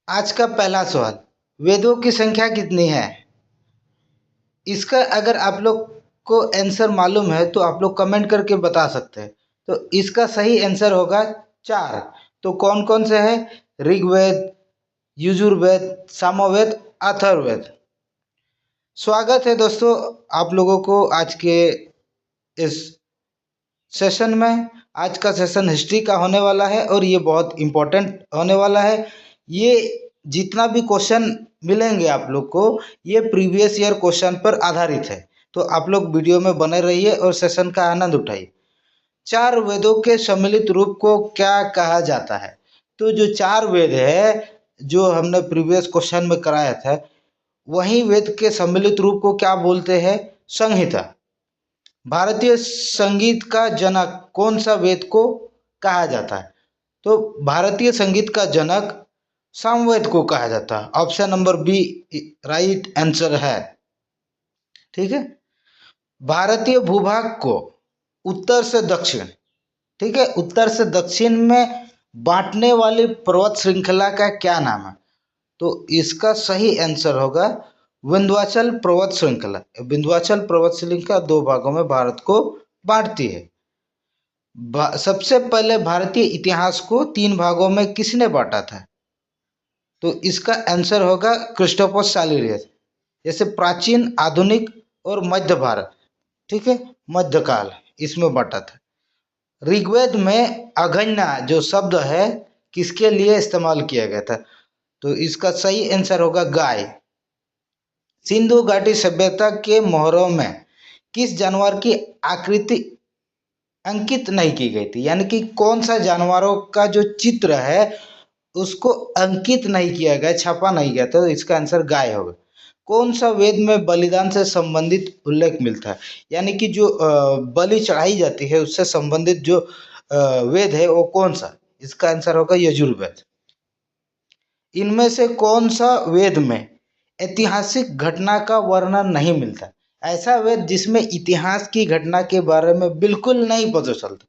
आज का पहला सवाल, वेदों की संख्या कितनी है? इसका अगर आप लोग को आंसर मालूम है तो आप लोग कमेंट करके बता सकते हैं। तो इसका सही आंसर होगा 4। तो कौन कौन से है? ऋग्वेद, यजुर्वेद, सामवेद, अथर्ववेद। स्वागत है दोस्तों आप लोगों को आज के इस सेशन में। आज का सेशन हिस्ट्री का होने वाला है और ये बहुत इम्पोर्टेंट होने वाला है। ये जितना भी क्वेश्चन मिलेंगे आप लोग को, ये प्रीवियस ईयर क्वेश्चन पर आधारित है। तो आप लोग वीडियो में बने रहिए और सेशन का आनंद उठाइए। चार वेदों के सम्मिलित रूप को क्या कहा जाता है? तो जो चार वेद है, जो हमने प्रीवियस क्वेश्चन में कराया था, वही वेद के सम्मिलित रूप को क्या बोलते हैं? संहिता। भारतीय संगीत का जनक कौन सा वेद को कहा जाता है? तो भारतीय संगीत का जनक सामवेद को कहा जाता है। Option number B right answer है। ठीक है। भारतीय भूभाग को उत्तर से दक्षिण, ठीक है, उत्तर से दक्षिण में बांटने वाली पर्वत श्रृंखला का क्या नाम है? तो इसका सही आंसर होगा विंध्याचल पर्वत श्रृंखला। विंध्याचल पर्वत श्रृंखला दो भागों में भारत को बांटती है। सबसे पहले भारतीय इतिहास को तीन भागों में किसने बांटा था? तो इसका आंसर होगा क्रिस्टोफर सालिरियस। जैसे प्राचीन, आधुनिक और मध्य भारत, ठीक है, मध्यकाल, इसमें बांटा था। ऋग्वेद में अघन्या जो शब्द है किसके लिए इस्तेमाल किया गया था? तो इसका सही आंसर होगा गाय। सिंधु घाटी सभ्यता के मोहरों में किस जानवर की आकृति अंकित नहीं की गई थी? यानी कि कौन सा जानवरों का जो चित्र है उसको अंकित नहीं किया गया, छापा नहीं गया, तो इसका आंसर गाय होगा। कौन सा वेद में बलिदान से संबंधित उल्लेख मिलता है? यानी कि जो बलि चढ़ाई जाती है उससे संबंधित जो वेद है वो कौन सा? इसका आंसर होगा यजुर्वेद। इनमें से कौन सा वेद में ऐतिहासिक घटना का वर्णन नहीं मिलता? ऐसा वेद जिसमें इतिहास की घटना के बारे में बिल्कुल नहीं पता चलता।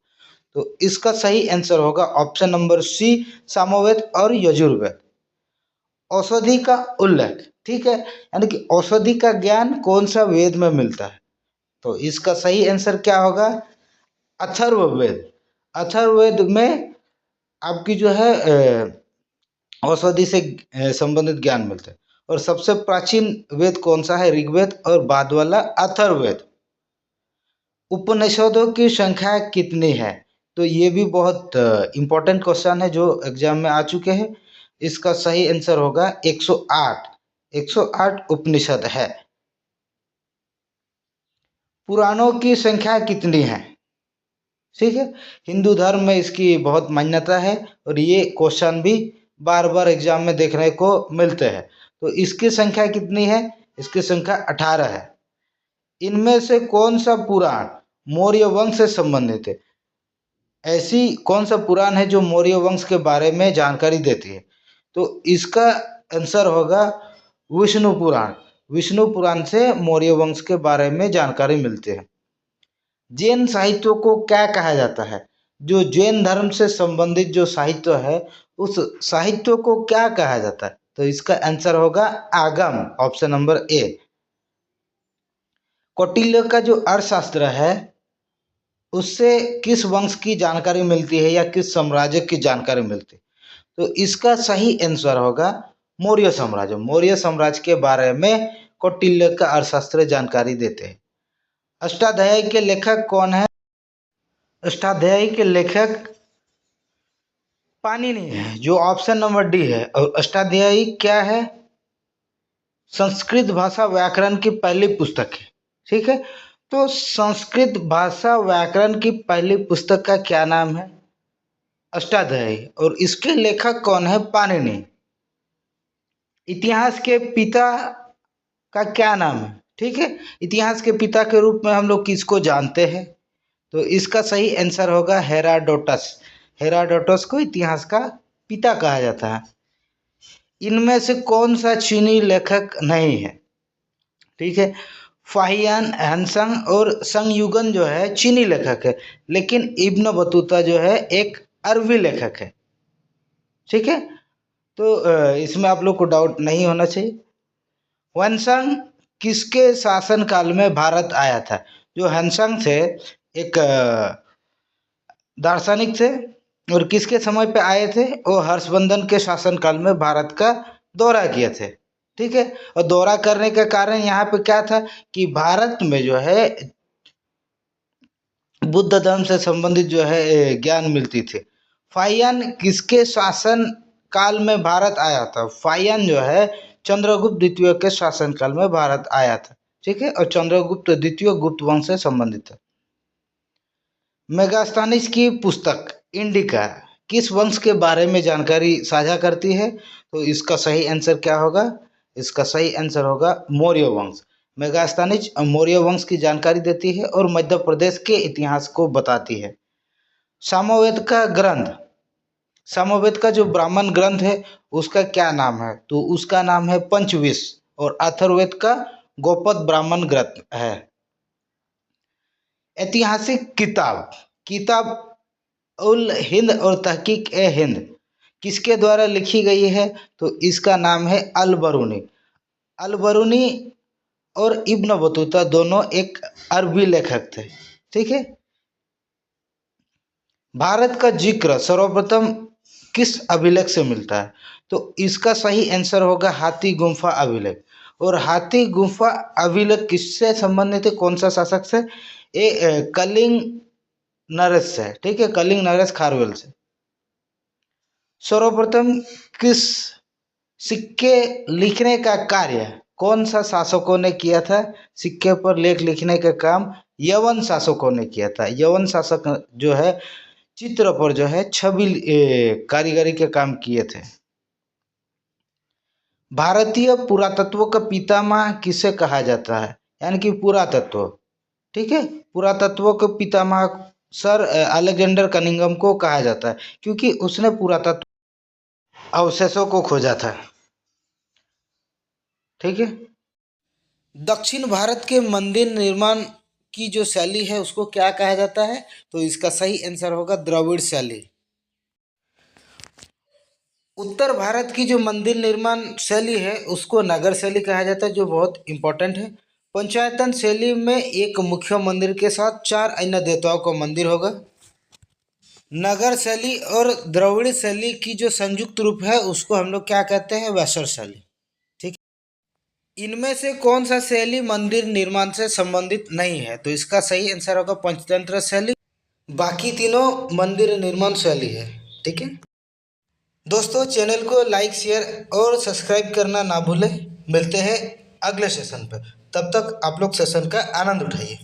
तो इसका सही आंसर होगा ऑप्शन नंबर सी, सामवेद और यजुर्वेद। औषधि का उल्लेख, ठीक है, यानी कि औषधि का ज्ञान कौन सा वेद में मिलता है? तो इसका सही आंसर क्या होगा? अथर्ववेद। अथर्ववेद में आपकी जो है औषधि से संबंधित ज्ञान मिलता है। और सबसे प्राचीन वेद कौन सा है? ऋग्वेद, और बाद वाला अथर्ववेद। उपनिषदों की संख्या कितनी है? तो ये भी बहुत इंपॉर्टेंट क्वेश्चन है जो एग्जाम में आ चुके हैं। इसका सही आंसर होगा 108। 108 उपनिषद है। पुराणों की संख्या कितनी है? ठीक है, हिंदू धर्म में इसकी बहुत मान्यता है और ये क्वेश्चन भी बार बार एग्जाम में देखने को मिलते हैं। तो इसकी संख्या कितनी है? इसकी संख्या 18 है। इनमें से कौन सा पुराण मौर्य वंश से संबंधित है? ऐसी कौन सा पुराण है जो मौर्य वंश के बारे में जानकारी देती है? तो इसका आंसर होगा विष्णु पुराण। विष्णु पुराण से मौर्य वंश के बारे में जानकारी मिलती है। जैन साहित्य को क्या कहा जाता है? जो जैन धर्म से संबंधित जो साहित्य है उस साहित्य को क्या कहा जाता है? तो इसका आंसर होगा आगम, ऑप्शन नंबर ए। कौटिल्य का जो अर्थशास्त्र है उससे किस वंश की जानकारी मिलती है या किस साम्राज्य की जानकारी मिलती है? तो इसका सही आंसर होगा मौर्य साम्राज्य। मौर्य साम्राज्य के बारे में कौटिल्य का अर्थशास्त्र जानकारी देते हैं। अष्टाध्यायी के लेखक कौन है? अष्टाध्यायी के लेखक पाणिनि है, जो ऑप्शन नंबर डी है। और अष्टाध्यायी क्या है? संस्कृत भाषा व्याकरण की पहली पुस्तक है। ठीक है, तो संस्कृत भाषा व्याकरण की पहली पुस्तक का क्या नाम है? अष्टाध्यायी। और इसके लेखक कौन है? पाणिनि। इतिहास के पिता का क्या नाम है? ठीक है, इतिहास के पिता के रूप में हम लोग किसको जानते हैं? तो इसका सही आंसर होगा हेराडोटस। हेराडोटस को इतिहास का पिता कहा जाता है। इनमें से कौन सा चीनी लेखक नहीं है? ठीक है, फाहियान, हैंसंग और संयुगन जो है चीनी लेखक है, लेकिन इब्न बतूता जो है एक अरबी लेखक है। ठीक है, तो इसमें आप लोग को डाउट नहीं होना चाहिए। ह्वेनसांग किसके शासनकाल में भारत आया था? जो ह्वेनसांग थे एक दार्शनिक थे, और किसके समय पे आए थे? वो हर्षवर्धन के शासनकाल में भारत का दौरा किए थे। ठीक है, और दौरा करने का कारण यहाँ पे क्या था कि भारत में जो है बुद्ध धर्म से संबंधित जो है ज्ञान मिलती थी। फाहियान किसके शासन काल में भारत आया था? फाहियान जो है चंद्रगुप्त द्वितीय के शासन काल में भारत आया था। ठीक है, और चंद्रगुप्त द्वितीय गुप्त वंश से संबंधित है। मेगास्थनीज की पुस्तक इंडिका किस वंश के बारे में जानकारी साझा करती है? तो इसका सही आंसर क्या होगा? इसका सही आंसर होगा मौर्य वंश। मेगास्थनीज मौर्य वंश की जानकारी देती है और मध्य प्रदेश के इतिहास को बताती है। सामवेद का ग्रंथ, सामवेद का जो ब्राह्मण ग्रंथ है उसका क्या नाम है? तो उसका नाम है पंचविश, और अथर्ववेद का गोपद ब्राह्मण ग्रंथ है। ऐतिहासिक किताब, किताब उल हिंद और तहकीक ए हिंद किसके द्वारा लिखी गई है? तो इसका नाम है अल बरूनी। अल बरूनी और इब्न बतूता दोनों एक अरबी लेखक थे। ठीक है, भारत का जिक्र सर्वप्रथम किस अभिलेख से मिलता है? तो इसका सही आंसर होगा हाथी गुम्फा अभिलेख। और हाथी गुम्फा अभिलेख किससे संबंधित है? कौन सा शासक से? ये कलिंग नरेश से। ठीक है, कलिंग नरेश खारवेल से। सर्वप्रथम किस सिक्के लिखने का कार्य कौन सा शासकों ने किया था? सिक्के पर लेख लिखने का काम यवन शासकों ने किया था। यवन शासक जो है चित्र पर जो है छवि कारीगरी के काम किए थे। भारतीय पुरातत्व का पितामह किसे कहा जाता है? यानी कि पुरातत्व। ठीक है, पुरातत्व के पितामह सर अलेक्जेंडर कनिंघम को कहा जाता है, क्योंकि उसने पुरातत्व अवशेषों को खोजा था। ठीक है, दक्षिण भारत के मंदिर निर्माण की जो शैली है उसको क्या कहा जाता है? तो इसका सही आंसर होगा द्रविड़ शैली। उत्तर भारत की जो मंदिर निर्माण शैली है उसको नगर शैली कहा जाता है, जो बहुत इंपॉर्टेंट है। पंचायतन शैली में एक मुख्य मंदिर के साथ 4 अन्य देवताओं का मंदिर होगा। नगर शैली और द्रविड़ शैली की जो संयुक्त रूप है उसको हम लोग क्या कहते हैं? वैशर शैली। ठीक, इनमें से कौन सा शैली मंदिर निर्माण से संबंधित नहीं है? तो इसका सही आंसर होगा पंचतंत्र शैली। बाकी तीनों मंदिर निर्माण शैली है। ठीक है दोस्तों, चैनल को लाइक शेयर और सब्सक्राइब करना ना भूलें। मिलते हैं अगले सेशन पर, तब तक आप लोग सेशन का आनंद उठाइए।